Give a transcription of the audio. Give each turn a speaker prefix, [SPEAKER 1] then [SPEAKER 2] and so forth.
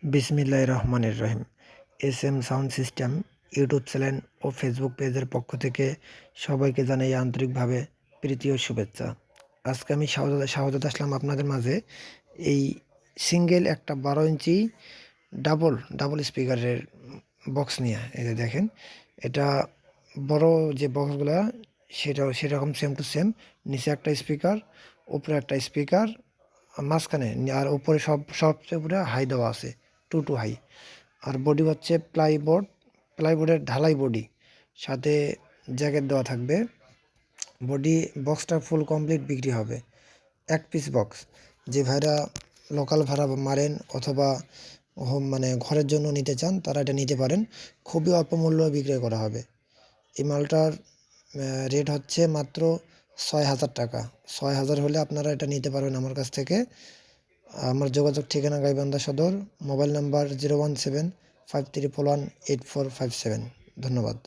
[SPEAKER 1] বিসমিল্লাহির রহমানির রহিম। SM sound system YouTube channel ও ফেসবুক পেজের পক্ষ থেকে সবাইকে জানাই আন্তরিকভাবে প্রীতি ও শুভেচ্ছা। আজকে আমি শাহজাদ আসলাম আপনাদের মাঝে এই সিঙ্গেল একটা 12 ইঞ্চি ডাবল স্পিকারের বক্স নিয়ে। এই যে দেখেন, এটা বড় যে বক্সগুলা সেরকম সেম টু সেম। নিচে একটা স্পিকার, উপরে একটা স্পিকার, মাঝখানে আর উপরে সবচেয়ে উপরে হাই দেওয়া আছে, টু হাই। আর বডি হচ্ছে প্লাইবোর্ডের ঢালাই বডি, সাথে জ্যাকেট দেওয়া থাকবে। বডি বক্সটা ফুল কমপ্লিট বিক্রি হবে, এক পিস বক্স। যে ভাইরা লোকাল ভাড়া মারেন অথবা হোম মানে ঘরের জন্য নিতে চান তারা এটা নিতে পারেন। খুবই অল্প মূল্যে বিক্রয় করা হবে। এই মালটার রেট হচ্ছে মাত্র 6,000 টাকা। 6,000 হলে আপনারা এটা নিতে পারবেন আমার কাছ থেকে। আমার যোগাযোগ ঠিকানা গাইবান্ধা সদর, মোবাইল নাম্বার 01753118457। ধন্যবাদ।